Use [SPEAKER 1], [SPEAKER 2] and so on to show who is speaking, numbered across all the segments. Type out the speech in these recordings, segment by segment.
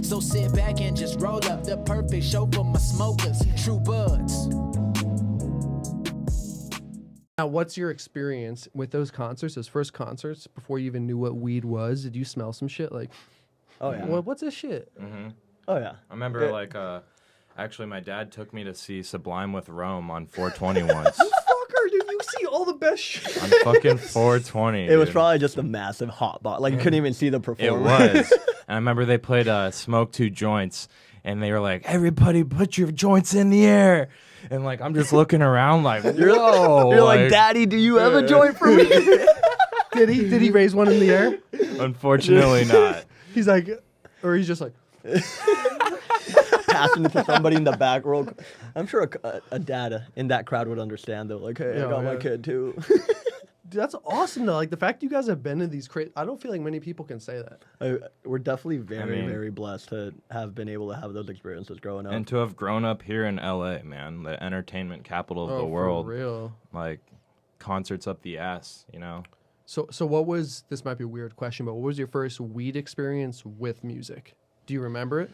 [SPEAKER 1] So sit back and just roll up the perfect show for my smokers, true buds.
[SPEAKER 2] Now, what's your experience with those concerts, those first concerts, before you even knew what weed was? Did you smell some shit like,
[SPEAKER 3] Oh yeah.
[SPEAKER 2] what's this shit?
[SPEAKER 4] Mm-hmm.
[SPEAKER 3] Oh yeah.
[SPEAKER 4] I remember actually my dad took me to see Sublime with Rome on 420 once.
[SPEAKER 2] Fucker, dude, you see all the best shit.
[SPEAKER 4] On fucking 420.
[SPEAKER 3] It was probably just a massive hot box. Like you couldn't even see the performer.
[SPEAKER 4] It was. And I remember they played Smoke Two Joints, and they were like, everybody put your joints in the air. And like I'm just looking around like, whoa.
[SPEAKER 3] You're like, Daddy, do you have a joint for me?
[SPEAKER 2] Did he raise one in the air?
[SPEAKER 4] Unfortunately not.
[SPEAKER 2] He's like, or he's just like,
[SPEAKER 3] Passing it to somebody in the back row. I'm sure a dad in that crowd would understand though. Like, hey, I got my kid too.
[SPEAKER 2] dude, that's awesome though. Like the fact you guys have been to these crazy, I don't feel like many people can say that.
[SPEAKER 3] We're definitely very blessed to have been able to have those experiences growing up.
[SPEAKER 4] And to have grown up here in LA, man, the entertainment capital of the world.
[SPEAKER 2] For real.
[SPEAKER 4] Like concerts up the ass, you know?
[SPEAKER 2] So what was, this might be a weird question, but what was your first weed experience with music? Do you remember it?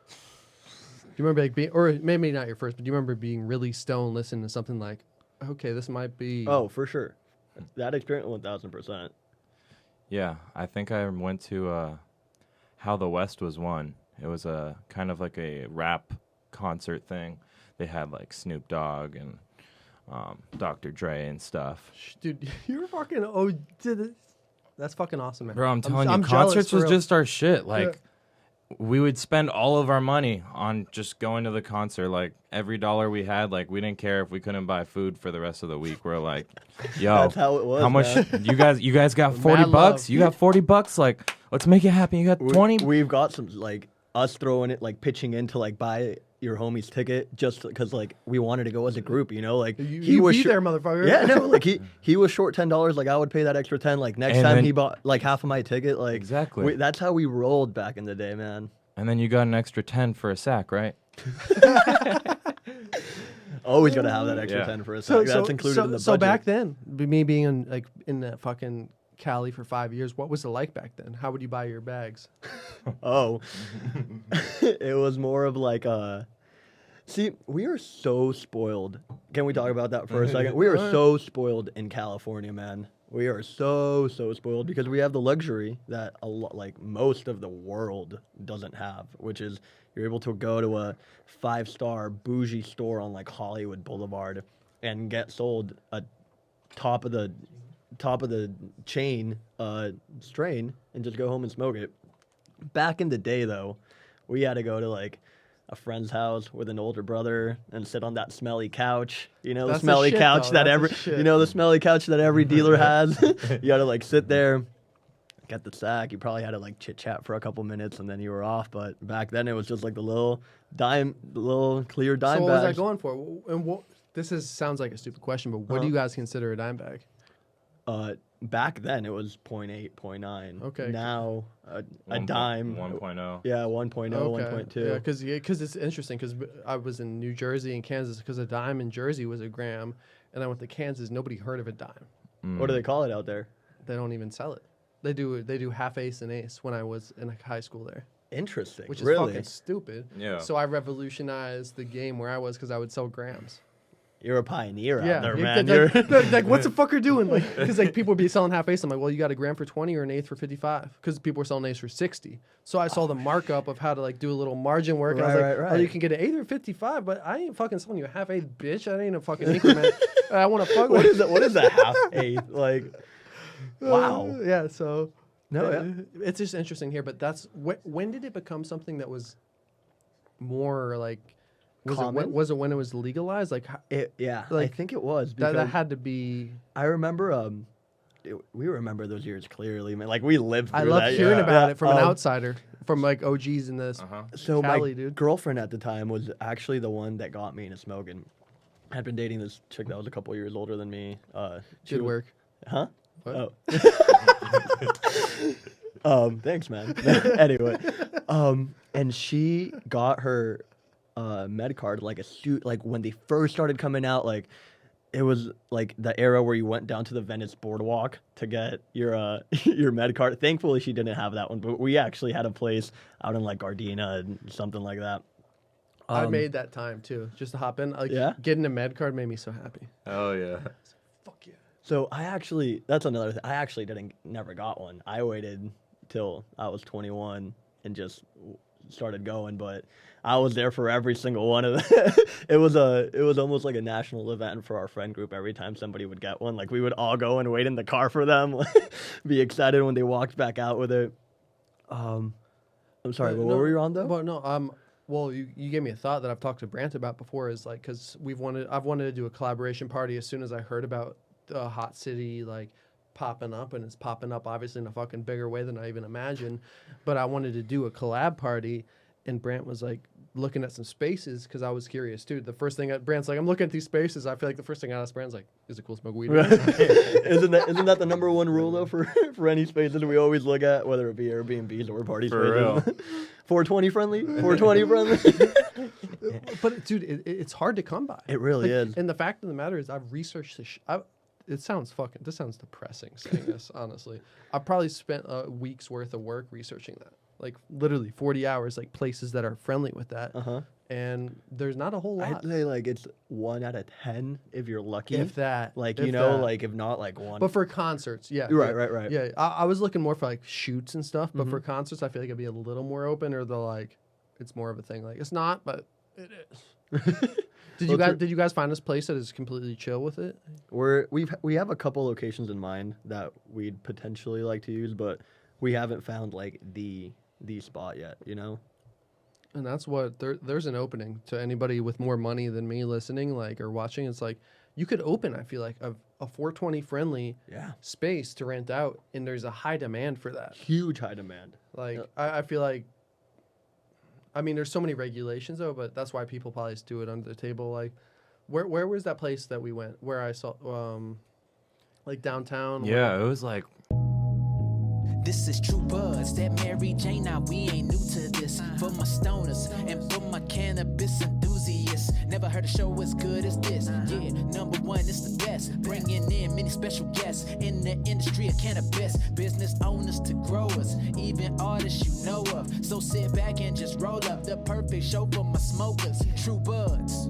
[SPEAKER 2] Do you remember like being, or maybe not your first, but do you remember being really stoned, listening to something like, okay, this might be.
[SPEAKER 3] Oh, for sure. That experience, 1,000%.
[SPEAKER 4] Yeah, I think I went to How the West Was Won. It was a kind of like a rap concert thing. They had like Snoop Dogg and Dr. Dre and stuff.
[SPEAKER 2] Dude, you're fucking, that's fucking awesome, man.
[SPEAKER 4] Bro, I'm telling you,
[SPEAKER 2] I'm jealous,
[SPEAKER 4] concerts
[SPEAKER 2] for
[SPEAKER 4] was
[SPEAKER 2] real.
[SPEAKER 4] just our shit. Like, we would spend all of our money on just going to the concert. Like, every dollar we had, like, we didn't care if we couldn't buy food for the rest of the week. We're like, yo,
[SPEAKER 3] That's how it was,
[SPEAKER 4] how much,
[SPEAKER 3] man.
[SPEAKER 4] you guys got 40
[SPEAKER 2] Mad
[SPEAKER 4] bucks?
[SPEAKER 2] love.
[SPEAKER 4] You got 40 bucks? Like, let's make it happen. You got 20?
[SPEAKER 3] We've got some, like, us throwing it, like, pitching in to, like, buy your homie's ticket just because, like, we wanted to go as a group, you know? Like,
[SPEAKER 2] he
[SPEAKER 3] was
[SPEAKER 2] be there, motherfucker.
[SPEAKER 3] Yeah, no, like, he was short $10. Like, I would pay that extra 10. Like, next
[SPEAKER 4] And
[SPEAKER 3] time
[SPEAKER 4] then-
[SPEAKER 3] he bought, like, half of my ticket. Like,
[SPEAKER 4] Exactly.
[SPEAKER 3] that's how we rolled back in the day, man.
[SPEAKER 4] And then you got an extra 10 for a sack, right?
[SPEAKER 3] Always got to have that extra 10 for a second. That's included in the budget.
[SPEAKER 2] So back then, me being in that fucking Cali for 5 years, what was it like back then? How would you buy your bags?
[SPEAKER 3] Oh, it was more of like see, we are so spoiled. Can we talk about that for a second? We are so spoiled in California, man. We are so spoiled because we have the luxury that like most of the world doesn't have, which is you're able to go to a 5-star bougie store on like Hollywood Boulevard and get sold a top of the chain strain and just go home and smoke it. Back in the day, though, we had to go to like a friend's house with an older brother and sit on that smelly couch. You know, the
[SPEAKER 2] That's the
[SPEAKER 3] smelly
[SPEAKER 2] shit,
[SPEAKER 3] couch
[SPEAKER 2] though.
[SPEAKER 3] that
[SPEAKER 2] That's
[SPEAKER 3] every
[SPEAKER 2] the shit.
[SPEAKER 3] you know the smelly couch that every dealer has. You gotta like sit there, get the sack. You probably had to like chit chat for a couple minutes and then you were off. But back then it was just like the little clear dime
[SPEAKER 2] So what was
[SPEAKER 3] bags.
[SPEAKER 2] I going for? And sounds like a stupid question, but what do you guys consider a dime bag?
[SPEAKER 3] Back then it was 0.8, 0.9.
[SPEAKER 2] Okay.
[SPEAKER 3] Now a dime.
[SPEAKER 4] 1.0.
[SPEAKER 3] Yeah, 1.0,
[SPEAKER 2] Okay.
[SPEAKER 3] 1.2.
[SPEAKER 2] Yeah, because it's interesting because I was in New Jersey and Kansas because a dime in Jersey was a gram, and I went to Kansas. Nobody heard of a dime.
[SPEAKER 3] What do they call it out there?
[SPEAKER 2] They don't even sell it. They do half ace and ace when I was in high school there,
[SPEAKER 3] Interesting.
[SPEAKER 2] which is
[SPEAKER 3] really?
[SPEAKER 2] fucking stupid.
[SPEAKER 4] Yeah.
[SPEAKER 2] So I revolutionized the game where I was because I would sell grams.
[SPEAKER 3] You're a pioneer
[SPEAKER 2] Yeah,
[SPEAKER 3] out there,
[SPEAKER 2] you
[SPEAKER 3] man.
[SPEAKER 2] could,
[SPEAKER 3] You're
[SPEAKER 2] like what's the fucker doing? Like, because like people would be selling half ace. I'm like, well, you got a gram for 20 or an eighth for 55, because people were selling ace for 60. So I saw the markup of how to like do a little margin work. And I was like,
[SPEAKER 3] Right.
[SPEAKER 2] oh, you can get an eighth or 55, but I ain't fucking selling you a half eighth, bitch. That ain't a fucking increment. I want to fuck.
[SPEAKER 3] what is that? What is a half eighth? Like, wow.
[SPEAKER 2] Yeah. So
[SPEAKER 3] No, yeah.
[SPEAKER 2] it's just interesting here. But that's when did it become something that was more like?
[SPEAKER 3] Common?
[SPEAKER 2] Was it when it was legalized? Like,
[SPEAKER 3] Yeah,
[SPEAKER 2] Like,
[SPEAKER 3] I think it was.
[SPEAKER 2] that
[SPEAKER 3] Because
[SPEAKER 2] had to be.
[SPEAKER 3] I remember, we remember those years clearly, man. Like, we lived through
[SPEAKER 2] I love
[SPEAKER 3] that.
[SPEAKER 2] hearing
[SPEAKER 3] yeah.
[SPEAKER 2] about it from an
[SPEAKER 3] Um,
[SPEAKER 2] outsider, from like OGs in this.
[SPEAKER 3] So
[SPEAKER 2] Cali,
[SPEAKER 3] my
[SPEAKER 2] dude.
[SPEAKER 3] girlfriend at the time was actually the one that got me into smoking. Had been dating this chick that was a couple years older than me. She
[SPEAKER 2] Good
[SPEAKER 3] was-
[SPEAKER 2] work.
[SPEAKER 3] Huh?
[SPEAKER 2] What?
[SPEAKER 3] Oh. Thanks, man. Anyway, and she got her med card like a suit, like when they first started coming out, like it was like the era where you went down to the Venice boardwalk to get your your med card. Thankfully, she didn't have that one, but we actually had a place out in like Gardena and something like that.
[SPEAKER 2] I made that time too, just to hop in. Like,
[SPEAKER 3] Yeah?
[SPEAKER 2] getting a med card made me so happy.
[SPEAKER 4] Oh yeah.
[SPEAKER 2] Fuck yeah.
[SPEAKER 3] So that's another thing. I actually never got one. I waited till I was 21 and just started going, but I was there for every single one of them. It was almost like a national event for our friend group. Every time somebody would get one, like we would all go and wait in the car for them, be excited when they walked back out with it. I'm sorry, but what were you on though?
[SPEAKER 2] Well, no, well, you gave me a thought that I've talked to Brant about before. Is like, because I've wanted to do a collaboration party as soon as I heard about the Hot City like popping up, and it's popping up obviously in a fucking bigger way than I even imagined. But I wanted to do a collab party, and Brant was like looking at some spaces because I was curious too. The first thing Brant's like, I'm looking at these spaces. I feel like the first thing I asked Brant's like, is it cool to smoke weed?
[SPEAKER 3] Isn't that the number one rule though for any spaces we always look at, whether it be Airbnbs or party
[SPEAKER 4] For
[SPEAKER 3] spaces? 420 friendly. 420 friendly.
[SPEAKER 2] But dude, it's hard to come by.
[SPEAKER 3] It really is.
[SPEAKER 2] And the fact of the matter is, I've researched this. This sounds depressing saying this, honestly. I probably spent a week's worth of work researching that. Like literally 40 hours, like places that are friendly with that. And there's not a whole lot.
[SPEAKER 3] I'd say like it's 1 out of 10 if you're lucky.
[SPEAKER 2] If that.
[SPEAKER 3] Like,
[SPEAKER 2] if
[SPEAKER 3] you know,
[SPEAKER 2] that.
[SPEAKER 3] like if not like one.
[SPEAKER 2] But for concerts, yeah.
[SPEAKER 3] Right.
[SPEAKER 2] Yeah, I was looking more for like shoots and stuff, but for concerts, I feel like it'd be a little more open, or it's more of a thing. Like it's not, but it is. Did you guys find this place that is completely chill with it?
[SPEAKER 3] We have a couple locations in mind that we'd potentially like to use, but we haven't found like the spot yet, you know?
[SPEAKER 2] And that's what there's an opening to anybody with more money than me listening, like, or watching. It's like you could open, I feel like, a 420 friendly space to rent out, and there's a high demand for that.
[SPEAKER 3] Huge high demand.
[SPEAKER 2] Like I feel like, I mean, there's so many regulations though, but that's why people probably just do it under the table. Like, where was that place that we went? Where I saw, like downtown.
[SPEAKER 4] Yeah, it was like.
[SPEAKER 1] This is True Buds, that Mary Jane, now we ain't new to this. For my stoners and for my cannabis enthusiasts, never heard a show as good as this. Yeah, number one, it's the best. Bringing in many special guests in the industry of cannabis. Business owners to growers, even artists you know of. So sit back and just roll up the perfect show for my smokers. True Buds.